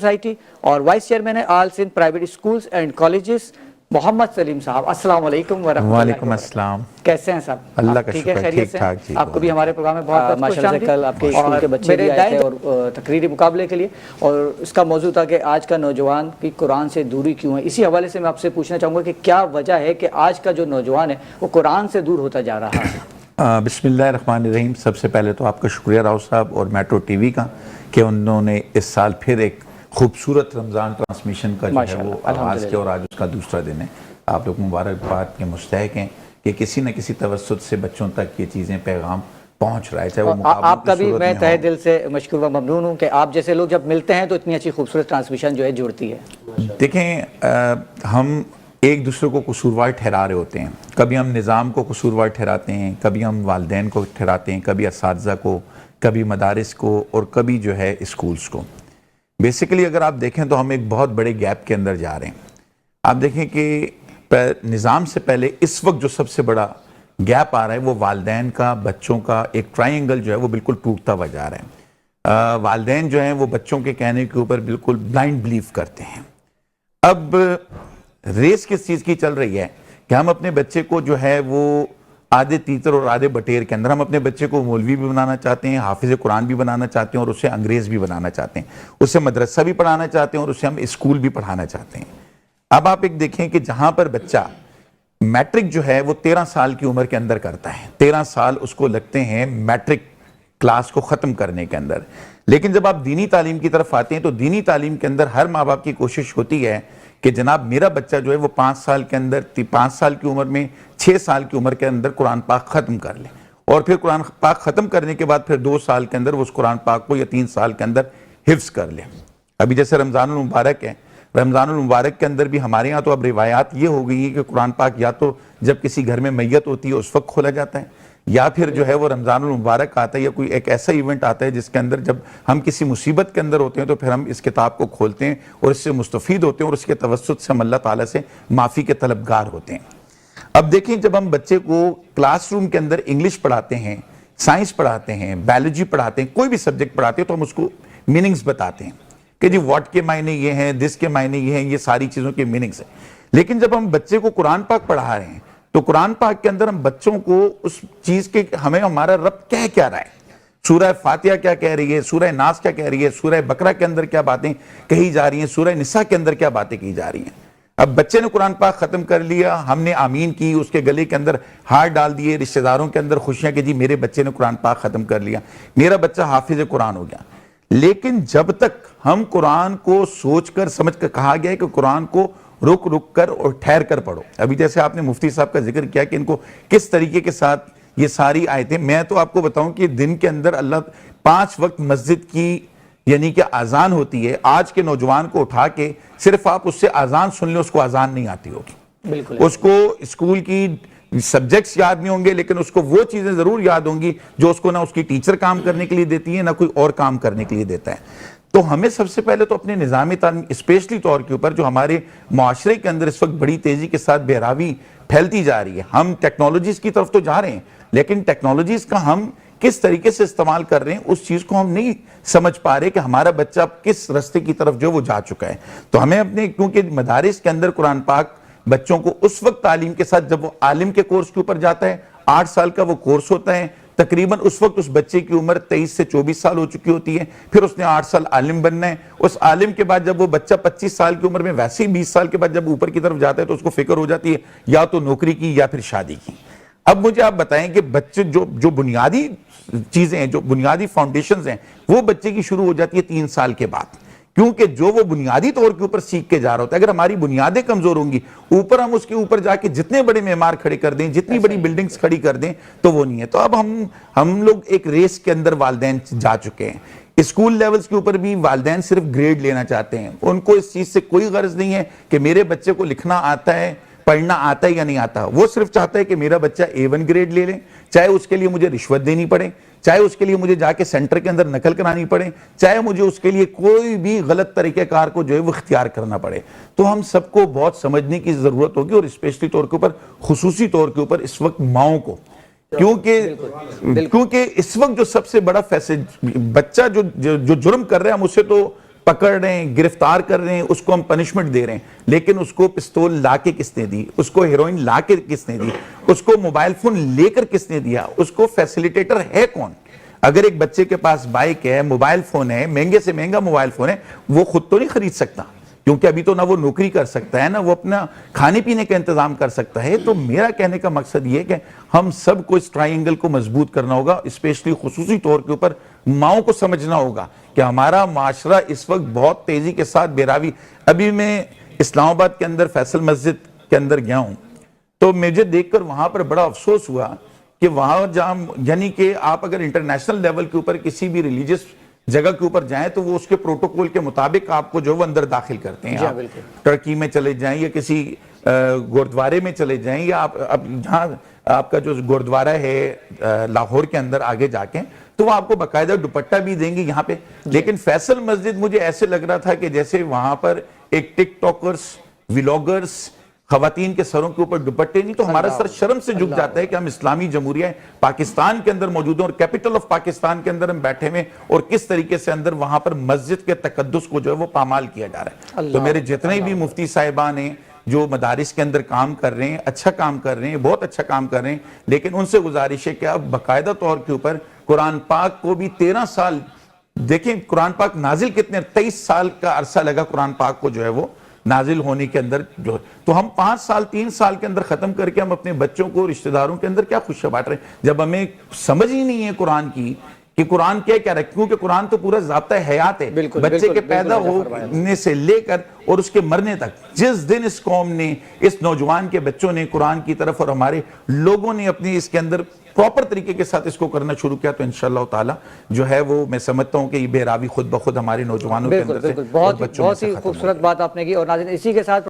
Society और vice chairman है all Sindh private schools and colleges Mohammad Saleem साहब। अस्सलाम वालेकुम वालेकुम अस्सलाम। कैसे हैं साहब? अल्लाह का ठीक है, शुक्र, खैरियत ठीक से? ठाक जी। आपको भी हमारे प्रोग्राम में बहुत माशाल्लाह से कल आपके स्कूल के बच्चे भी आए थे और तकरीरी मुकाबले के लिए, और इसका मौजू था कि आज का नौजवान की कुरान से दूरी क्यों है। इसी हवाले से मैं आपसे पूछना चाहूँगा कि क्या वजह है कि आज का जो नौजवान है वो कुरान से दूर होता जा रहा है। बिस्मिल्लाहिर्रहमानिर्रहीम। सबसे पहले तो आपका शुक्रिया राव साहब और मेट्रो टीवी का कि उन्होंने इस साल फिर एक खूबसूरत रमज़ान ट्रांसमिशन का जो है वो आगाज़ किया और आज उसका दूसरा दिन है। आप लोग मुबारकबाद के मुस्तहिक हैं कि किसी न किसी तवस्सुत से बच्चों तक ये चीज़ें पैगाम पहुँच रहा है, चाहे वो मुकाबले आपका की भी सूरत मैं में तहे हो। दिल से मशकूर व ममनून हूँ कि आप जैसे लोग जब मिलते हैं तो इतनी अच्छी खूबसूरत ट्रांसमिशन जो है जुड़ती है। देखें, हम एक दूसरे को कसूरवार ठहरा रहे होते हैं। कभी हम निज़ाम को कसूरवार ठहराते हैं, कभी हम वालिदैन को ठहराते हैं, कभी असातिज़ा को, कभी मदारिस को और कभी जो है स्कूल्स को। बेसिकली अगर आप देखें तो हम एक बहुत बड़े गैप के अंदर जा रहे हैं। आप देखें कि निज़ाम से पहले इस वक्त जो सबसे बड़ा गैप आ रहा है वो वालिदैन का, बच्चों का एक ट्रायंगल जो है वो बिल्कुल टूटता हुआ जा रहा है। वालिदैन जो हैं वो बच्चों के कहने के ऊपर बिल्कुल ब्लाइंड बिलीव करते हैं। अब रेस किस चीज़ की चल रही है कि हम अपने बच्चे को जो है वो आधे तीतर और आधे बटेर के अंदर, हम अपने बच्चे को मौलवी भी बनाना चाहते हैं, हाफिज़ कुरान भी बनाना चाहते हैं और उसे अंग्रेज़ भी बनाना चाहते हैं, उसे मदरसा भी पढ़ाना चाहते हैं और उसे हम स्कूल भी पढ़ाना चाहते हैं। अब आप एक देखें कि जहाँ पर बच्चा मैट्रिक जो है वो 13 साल की उम्र के अंदर करता है, 13 साल उसको लगते हैं मैट्रिक क्लास को ख़त्म करने के अंदर। लेकिन जब आप दीनी तालीम की तरफ आते हैं तो दीनी तालीम के अंदर हर माँ बाप की कोशिश होती है कि जनाब मेरा बच्चा जो है वो 5 साल के अंदर, 5 साल की उम्र में 6 साल की उम्र के अंदर कुरान पाक ख़त्म कर ले, और फिर कुरान पाक ख़त्म करने के बाद फिर 2 साल के अंदर वो उस कुरान पाक को या 3 साल के अंदर हिफ्ज़ कर ले। अभी जैसे रमज़ानुल मुबारक है, रमज़ानुल मुबारक के अंदर भी हमारे यहाँ तो अब रिवायात ये हो गई है कि कुरान पाक या तो जब किसी घर में मैयत होती है उस वक्त खोला जाता है, या फिर जो है वो रमज़ानुल मुबारक आता है या कोई एक ऐसा इवेंट आता है जिसके अंदर जब हम किसी मुसीबत के अंदर होते हैं तो फिर हम इस किताब को खोलते हैं और इससे मुस्तफ़ीद होते हैं और उसके तवस्सुत से हम अल्लाह ताला से माफ़ी के तलबगार होते हैं। अब देखें, जब हम बच्चे को क्लासरूम के अंदर इंग्लिश पढ़ाते हैं, साइंस पढ़ाते हैं, बायोलॉजी पढ़ाते हैं, कोई भी सब्जेक्ट पढ़ाते हैं तो हम उसको मीनिंग्स बताते हैं कि जी व्हाट के मायने ये हैं, दिस के मायने ये हैं, ये सारी चीज़ों के मीनिंग्स हैं। लेकिन जब हम बच्चे को कुरान पाक पढ़ा रहे हैं तो कुरान पाक के अंदर हम बच्चों को उस चीज़ के हमें हमारा रब कह क्या रहा है, सूरह फातिहा क्या कह रही है, सूरह नास क्या कह रही है, सूरह बकरा के अंदर क्या बातें कही जा रही हैं, सूरह निसा के अंदर क्या बातें की जा रही हैं। अब बच्चे ने कुरान पाक ख़त्म कर लिया, हमने आमीन की, उसके गले के अंदर हाथ डाल दिए, रिश्तेदारों के अंदर खुशियाँ कि जी मेरे बच्चे ने कुरान पाक ख़त्म कर लिया, मेरा बच्चा हाफिज़ कुरान हो गया। लेकिन जब तक हम कुरान को सोच कर समझ कर, कहा गया है कि कुरान को रुक रुक कर और ठहर कर पढ़ो। अभी जैसे आपने मुफ्ती साहब का जिक्र किया कि इनको किस तरीके के साथ ये सारी आयतें, मैं तो आपको बताऊं कि दिन के अंदर अल्लाह 5 वक्त मस्जिद की यानी कि आज़ान होती है, आज के नौजवान को उठा के सिर्फ आप उससे आज़ान सुन ले, उसको आज़ान नहीं आती होगी, बिल्कुल उसको स्कूल की सब्जेक्ट्स याद नहीं होंगे, लेकिन उसको वो चीज़ें ज़रूर याद होंगी जो उसको ना उसकी टीचर काम करने के लिए देती है ना कोई और काम करने के लिए देता है। तो हमें सबसे पहले तो अपने निज़ामी तालीम स्पेशली तौर के ऊपर जो हमारे माशरे के अंदर इस वक्त बड़ी तेज़ी के साथ बेरावी फैलती जा रही है, हम टेक्नोलॉजीज़ की तरफ तो जा रहे हैं लेकिन टेक्नोलॉजीज़ का हम किस तरीके से इस्तेमाल कर रहे हैं उस चीज़ को हम नहीं समझ पा रहे कि हमारा बच्चा किस रास्ते की तरफ जो वो जा चुका है। तो हमें अपने, क्योंकि मदारिस के अंदर कुरान पाक बच्चों को उस वक्त तालीम के साथ जब वो आलिम के कोर्स के ऊपर जाता है, 8 साल का वो कोर्स होता है, तकरीबन उस वक्त उस बच्चे की उम्र 23 से 24 साल हो चुकी होती है, फिर उसने 8 साल आलिम बनना है। उस आलिम के बाद जब वो बच्चा 25 साल की उम्र में, वैसे ही 20 साल के बाद जब ऊपर की तरफ जाता है तो उसको फिक्र हो जाती है या तो नौकरी की या फिर शादी की। अब मुझे आप बताएं कि बच्चे जो बुनियादी चीजें हैं, जो बुनियादी फाउंडेशंस हैं, वो बच्चे की शुरू हो जाती है 3 साल के बाद, क्योंकि जो वो बुनियादी तौर के ऊपर सीख के जा रहा होता है, अगर हमारी बुनियादें कमजोर होंगी, ऊपर हम उसके ऊपर जाके जितने बड़े मेमार खड़े कर दें, जितनी बड़ी बिल्डिंग्स खड़ी कर दें तो वो नहीं है। तो अब हम लोग एक रेस के अंदर वालिदैन जा चुके हैं। स्कूल लेवल्स के ऊपर भी वालिदैन सिर्फ ग्रेड लेना चाहते हैं, उनको इस चीज से कोई गर्ज नहीं है कि मेरे बच्चे को लिखना आता है, पढ़ना आता है या नहीं आता। वो सिर्फ चाहता है कि मेरा बच्चा A1 ग्रेड ले ले, चाहे उसके लिए मुझे रिश्वत देनी पड़े, चाहे उसके लिए मुझे जाके सेंटर के अंदर नकल करानी पड़े, चाहे मुझे उसके लिए कोई भी गलत तरीक़ेकार को जो है वो इख्तियार करना पड़े। तो हम सबको बहुत समझने की ज़रूरत होगी, और स्पेशली तौर के ऊपर, खुसूसी तौर के ऊपर इस वक्त माओं को, क्योंकि इस वक्त जो सबसे बड़ा फैसला, बच्चा जो जुर्म कर रहा है हम उससे तो پکڑ رہے ہیں، گرفتار کر رہے ہیں، اس کو ہم پنشمنٹ دے رہے ہیں، لیکن اس کو پستول لا کے کس نے دی، اس کو ہیروئن لا کے کس نے دی، اس کو موبائل فون لے کر کس نے دیا، اس کو فیسیلیٹیٹر ہے کون؟ اگر ایک بچے کے پاس بائک ہے، موبائل فون ہے، مہنگے سے مہنگا موبائل فون ہے، وہ خود تو نہیں خرید سکتا، کیونکہ ابھی تو نہ وہ نوکری کر سکتا ہے، نہ وہ اپنا کھانے پینے کا انتظام کر سکتا ہے۔ تو میرا کہنے کا مقصد یہ ہے کہ ہم سب کو اس ٹرائنگل کو مضبوط کرنا ہوگا، اسپیشلی خصوصی طور کے اوپر ماؤں کو سمجھنا ہوگا کہ ہمارا معاشرہ اس وقت بہت تیزی کے ساتھ بیراوی۔ ابھی میں اسلام آباد کے اندر فیصل مسجد کے اندر گیا ہوں، تو مجھے دیکھ کر وہاں پر بڑا افسوس ہوا کہ وہاں جہاں یعنی کہ آپ اگر انٹرنیشنل لیول کے اوپر کسی بھی ریلیجس جگہ کے اوپر جائیں تو وہ اس کے پروٹوکول کے مطابق آپ کو جو وہ اندر داخل کرتے ہیں۔ آپ ٹرکی میں چلے جائیں یا کسی گردوارے میں چلے جائیں یا آپ جہاں آپ کا جو گردوارہ ہے لاہور کے اندر آگے جا کے، تو وہ آپ کو باقاعدہ دوپٹہ بھی دیں گے یہاں پہ۔ لیکن فیصل مسجد مجھے ایسے لگ رہا تھا کہ جیسے وہاں پر ایک ٹک ٹاکرز، ولاگرز، خواتین کے سروں کے اوپر دوپٹے نہیں، تو ہمارا سر شرم سے جھک جاتا ہے کہ ہم اسلامی جمہوریہ پاکستان کے اندر موجود ہیں اور کیپٹل آف پاکستان کے اندر ہم بیٹھے ہوئے اور کس طریقے سے اندر وہاں پر مسجد کے تقدس کو جو ہے وہ پامال کیا جا رہا ہے۔ تو میرے جتنے بھی مفتی صاحبان ہیں جو مدارس کے اندر کام کر رہے ہیں، اچھا کام کر رہے ہیں، بہت اچھا کام کر رہے ہیں، لیکن ان سے گزارش ہے کہ اب باقاعدہ طور کے اوپر قرآن پاک کو بھی 13 سال، دیکھیں قرآن پاک نازل کتنے 23 سال کا عرصہ لگا قرآن پاک کو جو ہے وہ نازل ہونے کے اندر، جو تو ہم 5 سال 3 سال کے اندر ختم کر کے ہم اپنے بچوں کو رشتہ داروں کے اندر کیا خوشیاں بانٹ رہے ہیں، جب ہمیں سمجھ ہی نہیں ہے قرآن کی کہ قرآن کیا رکھے، کیونکہ قرآن تو پورا ضابطہ حیات ہے، بچے کے پیدا ہونے سے لے کر اور اس کے مرنے تک۔ جس دن اس قوم نے، اس نوجوان کے بچوں نے قرآن کی طرف اور ہمارے لوگوں نے اپنی اس کے اندر پراپر طریقے کے ساتھ اس کو کرنا شروع کیا، تو انشاءاللہ تعالی جو ہے وہ میں سمجھتا ہوں کہ یہ بے راوی خود بخود ہمارے نوجوانوں کے اندر سے، بہت ہی خوبصورت بات آپ نے کی۔ اور ناظرین اسی کے ساتھ